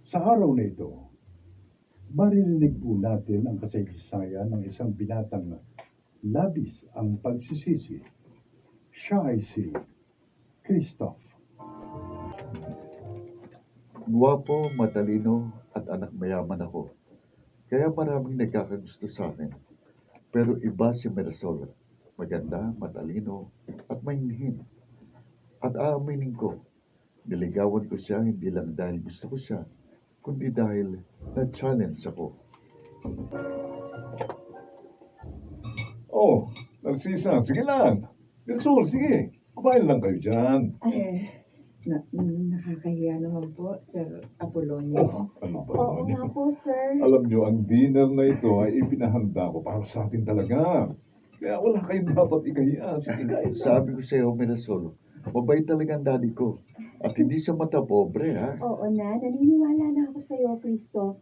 Sa araw na ito, maririnig po natin ang kasaysayan ng isang binatang labis ang pagsisisi. Siya ay si Christoph. Guwapo, matalino, at anak mayaman ako. Kaya maraming nagkakagusto sa akin. Pero iba si Mirasol. Maganda, matalino, at mahinhin. At aaminin ko, niligawan ko siya hindi lang dahil gusto ko siya, kundi dahil na-challenge ako. Oh, Narcisa, sige lang. Rizal, sige. Kumain lang kayo dyan. Nakakahiya naman po, Sir Apolonio. Oh, ano ba Oo naman nga yun? po, sir. Alam nyo, ang dinner na ito ay ipinahanda ko para sa atin talaga. Kaya wala kayong dapat ikahiya. Sige, kain na. Sabi ko sa iyo, Mirasol, mabait talaga ang daddy ko. At hindi siya mata pobre, ha? Oo na, naniniwala na ako sa iyo, Cristo.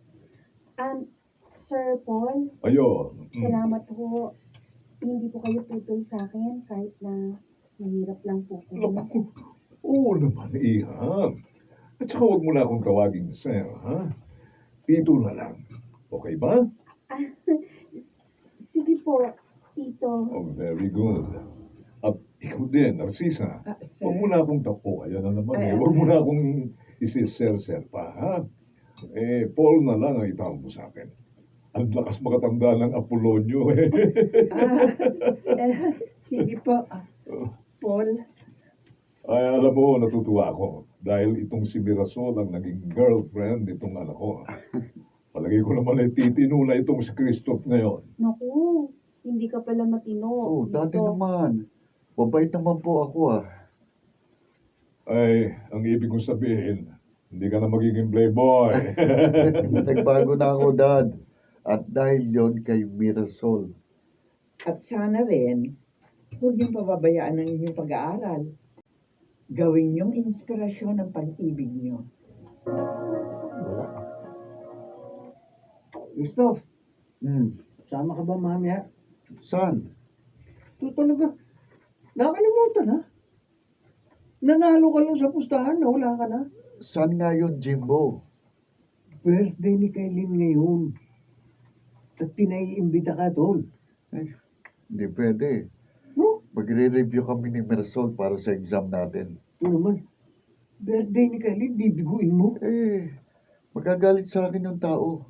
Sir Paul, Ayun. salamat po. Hindi po kayo tutol sa akin kahit na mahirap lang po ko. Naku, oo naman, Iha. At saka huwag mo na akong tawagin, sir, ha? Tito na lang. Okay ba? Sige po, Tito. Oh, very good. At ikaw din, Narcisa. Sir, Huwag mo na akong tapo. Ayan na naman eh. Ay, Huwag mo na akong isi-sir-sir pa, ha? Paul na lang ang itawag mo sa akin. Ang lakas makatanda ng Apolonio eh. sige po, Paul. Ay, alam mo, natutuwa ako. Dahil itong si Mirasol ang naging girlfriend nitong anak ko. Palagay ko naman ay titino na itong si Christoph ngayon. Naku, hindi ka pala matino. Oh, dati Cristo. naman. Mabait naman po ako, ah. Ay, ang ibig kong sabihin, hindi ka na magiging playboy. Nagbago na ako, Dad. At dahil yon kay Mirasol. At sana rin, huwag niyong pababayaan ang inyong pag-aaral. Gawin niyong inspirasyon ang pag-ibig niyo. Christoph, Hmm, sama ka ba mamaya? saan? Ito talaga. Nakalimutan ha? Nanalo ka lang sa pustahan na wala ka na. Saan nga yun, Jimbo? Birthday ni Kailin ngayon. At pinaiimbita ka, tol. Hindi pwede. No? Magre-review kami ni Mirasol para sa exam natin. Ito naman. Birthday ni Kailin, bibiguin mo. Magagalit sa akin yung tao.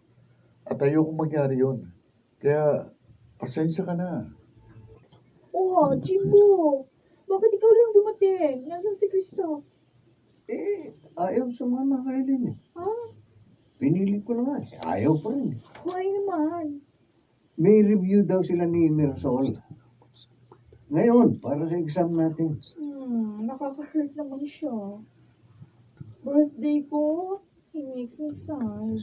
At ayokong mangyari yun. Kaya, pasensya ka na. Oh, Jimbo. Bakit ikaw lang dumating? Nasaan si Cristo? Ayaw sumama Kailin eh. Ha? Pinili ko na nga. Ayaw pa rin. Why naman? May review daw sila ni Mirasol. Ngayon, para sa exam natin. Nakaka-hurt naman siya. Birthday ko, he makes me sad.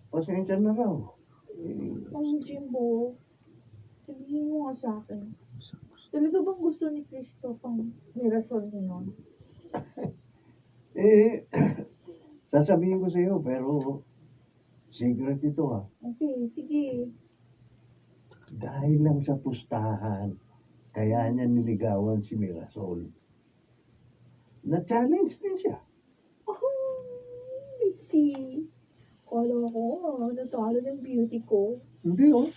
Pasensya na raw. Jimbo, sabihin mo nga sa akin. Talaga bang gusto ni Christoph ang Mirasol ngayon? Sasabihin ko sa iyo, pero secret ito ha. Okay, sige. Dahil lang sa pustahan, kaya niya niligawan si Mirasol. Na-challenge din siya. Oh, I see. Kala ko, natalo ng beauty ko. Hindi oh.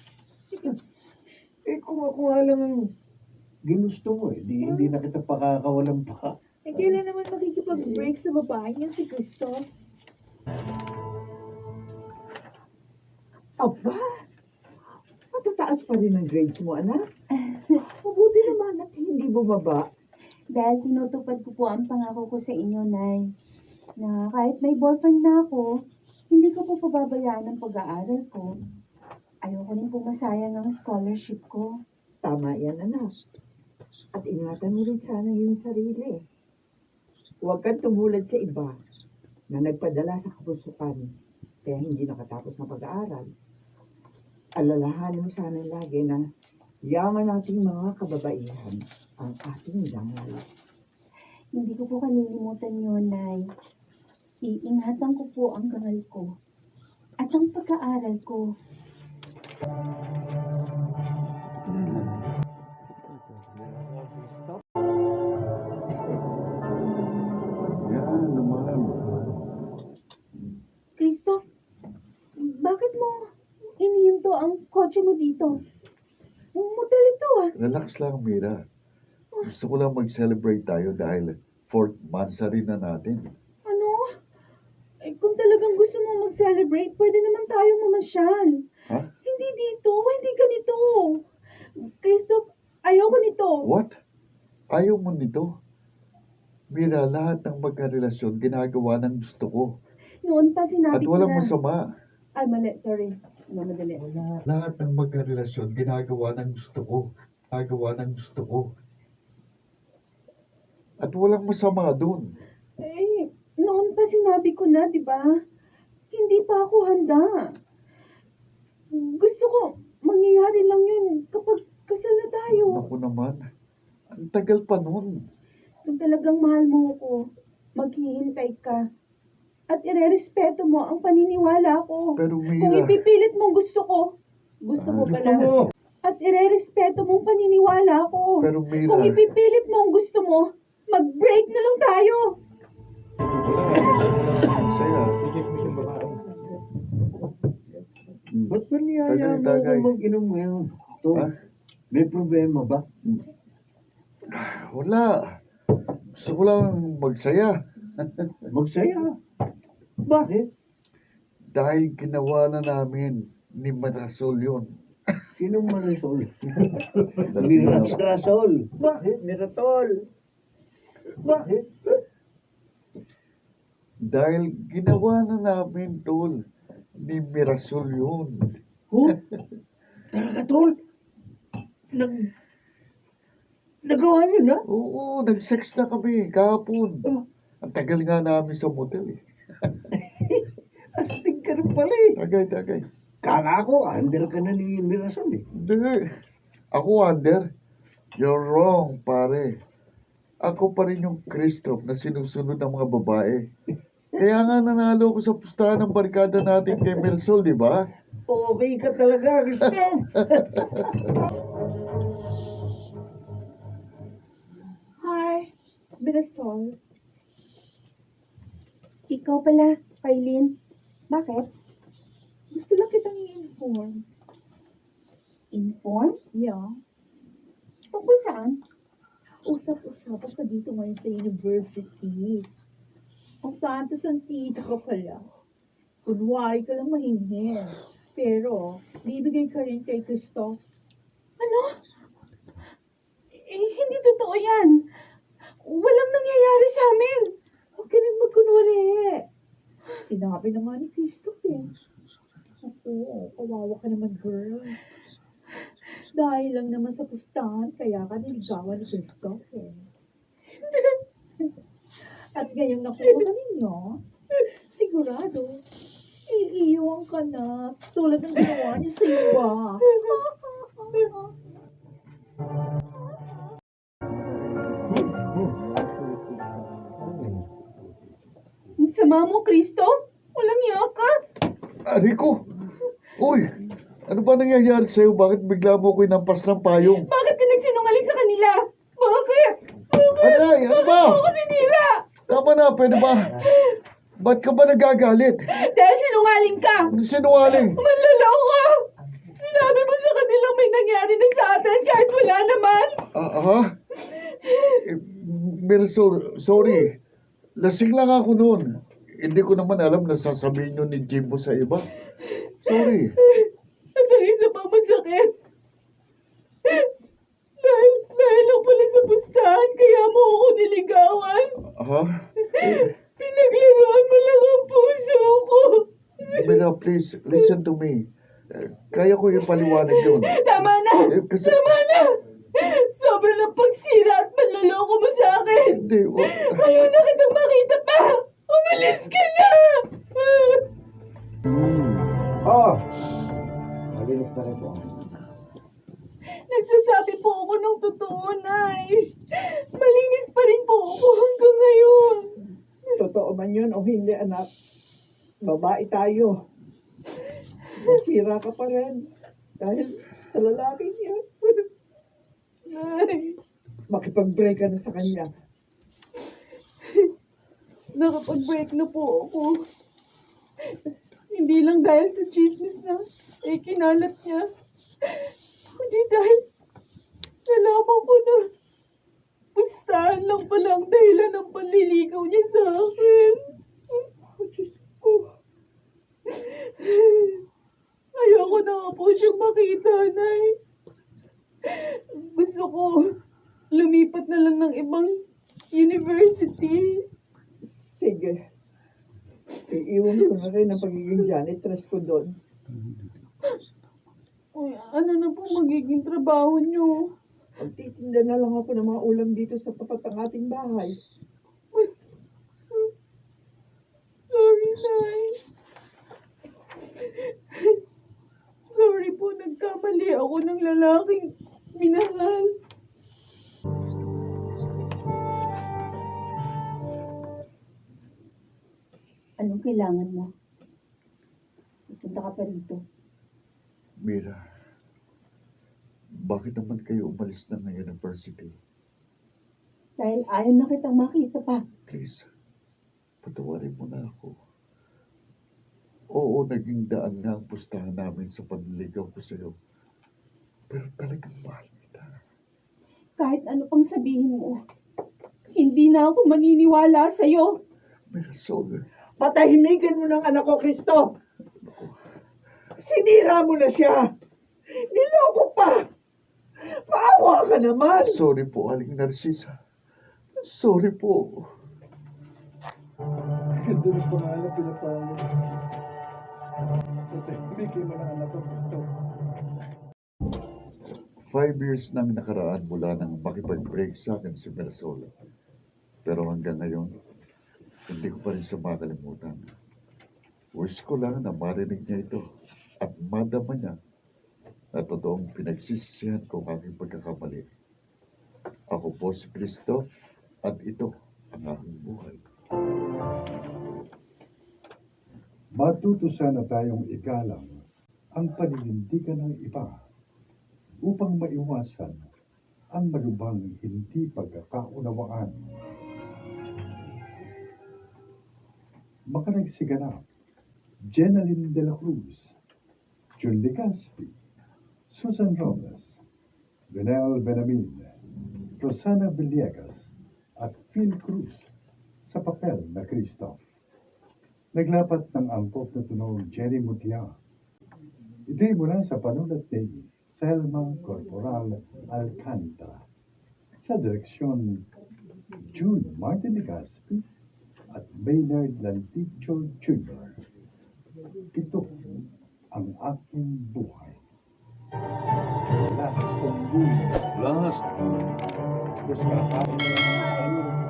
Kung ako nga lang ang ginusto mo hindi na kita pakakawalan pa. Kailan naman makikipag-break sa babae niya si Christoph? Aba! Matataas pa rin ang grades mo, anak. Mabuti naman at hindi bumaba. Dahil tinutupad ko po ang pangako ko sa inyo, Nay, na kahit may boyfriend na ako, hindi ko po pababayaan ang pag-aaral ko. Ayoko rin po masayang ang scholarship ko. Tama yan, anak. At ingatan mo rin sana yung sarili. Huwag kang tumulad sa iba na nagpadala sa kabusukan kaya hindi nakatapos ng pag-aaral. Alalahanin mo sana lagi na yaman nating mga kababaihan ang ating dangal. Hindi ko po kalilimutan yun, Nay. Iingatan ko po ang gangal ko at ang pag-aaral ko. Yan naman. Cristo, bakit mo inihinto ang kotse mo dito? Motel ito ah. Relax lang, Mira. Gusto ko lang mag-celebrate tayo dahil 4th monthsary na natin. Ano? Kung talagang gusto mo mag-celebrate, pwede naman tayong mamasyal. Ha? Hindi dito, hindi ganito. Christoph, ayoko nito. What? Ayaw mo nito? Mira, lahat ng magkarelasyon ginagawa ng gusto ko. Noon pa At sinabi ko walang na. masama. Ay, mali, sorry. Mamadali. Lahat ng magkarelasyon ginagawa ng gusto ko. Ginagawa ng gusto ko. At walang masama dun. Noon pa sinabi ko na, di ba? Hindi pa ako handa. Gusto ko, mangyayari lang yun kapag kasal na tayo. Naku naman. Ang tagal pa nun. Kung talagang mahal mo ako, maghihintay ka. At irerespeto mo ang paniniwala ko. Pero Kung Mira, ipipilit mong gusto ko, gusto mo Gusto pala. At irerespeto mong paniniwala ko. pero Mira. Kung ipipilit mo ang gusto mo, mag-break na lang tayo. Ang saya. Ba't ba niyaya mo Tagay. ako mag-inom ngayon? To, Ha? may problema ba? Wala. Gusto ko lang magsaya. Magsaya. Bakit? Dahil ginawa na namin ni Madrasol yun. Sinong Marisol? Mirasol. Bakit? Miratol. Bakit? Dahil ginawa na namin, tol, ni Mirasol yun. Huh? Talaga, tol? Nagawa niyo na? Oo, nag-sex na kami kahapon. Oh. Ang tagal nga namin sa motel eh. Astig ka rin pala eh. Tagay. Kala ko, under ka na ni Mirasol eh. Hindi. Ako, Ander. You're wrong, pare. Ako pa rin yung Christoph na sinusunod ng mga babae. Kaya nga nanalo ko sa pustahan ng barkada natin kay Mirasol, di ba? Okay ka talaga, Christoph. Hi, Mirasol. Ikaw pala, Kailin. Bakit? Gusto lang kitang i-inform. Inform? Yeah. Tungkol saan? Usap-usapan ka dito ngayon sa university. Santa Santita ka pala. Kunwari ka lang mahinhin. Pero, bibigay ka rin kay Christoph. Ano? Hindi totoo yan. Walang nangyayari sa amin. Huwag ka rin magkunwari. Sinabi na nga ni Christoph eh. Oo, kawawa ka naman, girl. Dahil lang naman sa pustahan, kaya ka niligawan ni Christoph eh. At ngayong nakuha ka ninyo, sigurado, iiwan ka na tulad ng ginawa niya sa iba. Ang sama mo, Christoph. Walang iya ka. Rico! Uy! Ano ba nangyayari sa'yo? Bakit bigla mo ko inampas ng payong? Bakit ka nagsinungaling sa kanila? Bakit? Aray! Ano ba? Ako sinira. Tama na, pwede ba? Ba't ka ba nagagalit? Dahil sinungaling ka. Ano sinungaling? Manloloko. Sinabi mo sa kanilang may nangyari na sa atin kahit wala naman. Ha? Mirasol, sorry. Lasing lang ako noon. Hindi ko naman alam na sasabihin nyo ni Jimbo sa iba. Sorry. At ang isa pang masakit. Dahil ako pala sa pustahan, kaya mo ako niligawan. Ha? Pinaglaruan mo lang ang puso ko. Mira, please, listen to me. Kaya ko yung paliwanag yun. Tama na! Kasi, Tama na! Sobrang ng pagsira at panloloko mo sa akin. hindi. Ayaw na kitang makita pa! Umalis ka na! Oh! Malinis na rin po. Nagsasabi po ako ng totoo, Nay. Malinis pa rin po ako hanggang ngayon. Totoo man yun o hindi, anak. Babae tayo. Nasira ka pa rin. Dahil sa lalaking yan. Nay, Makipag-break ka na sa kanya. nakapag-break na po ako. Hindi Hindi lang dahil sa chismis na kinalat niya. Kundi dahil nalaman ko na pustahan lang pala ang dahilan ng panliligaw niya sa akin. Oh, Diyos ko. Ayoko na nga po siyang makita, Nay. Gusto ko lumipat na lang ng ibang university. Sige. Iiwan ko na rin ang pagiging janitress ko doon. Uy, ano na po magiging trabaho niyo? Magtitinda na lang ako ng mga ulam dito sa tapat ng ating bahay. Sorry, Nay. Sorry po, nagkamali ako ng lalaking minahal. Anong kailangan mo? Punta ka pa rito. Mira, bakit naman kayo umalis na ng university? Dahil ayaw na kitang makita pa. Please, patawarin mo na ako. Oo, naging daan nga ang pustahan namin sa panliligaw ko sa'yo. Pero talagang mahal kita. Kahit ano pang sabihin mo, hindi na ako maniniwala sa'yo. Mirasol, Patahimikin mo ng anak ko, Kristo! Sinira mo na siya! Niloko pa! Maawa ka naman! sorry po, Aling Narcisa. Sorry po. Ganda ng pangalan pinapalo. Tatahimikin mo ng anak ko, Kristo. 5 years nang nakaraan mula nang makipag-break sa akin si Mirasol. Pero hanggang ngayon, hindi ko pa rin siya makalimutan. Wish ko lang na marinig niya ito at madama niya na totoong pinagsisisihan ko ang aking pagkakamali. Ako po si Kristo at ito ang aking buhay. Matuto sana tayong igalang ang paninindigan ng iba upang maiwasan ang malubhang hindi pagkakaunawaan. Makanagsiganap, Jenaline de la Cruz, Jun Legaspi, Susan Robles, Benel Benamin, Rosana Villegas, at Phil Cruz sa papel na Christoph. Naglapat ng angkop na tunog Jerry Mutia. Ito'y mula sa panulat ni Selma Corporal Alcantara sa direksyon June Martin Legaspi at Maynard Lanticho Jr. Ito ang aking buhay. Last kong buhay. Last. Tapos kakain na lang tayo.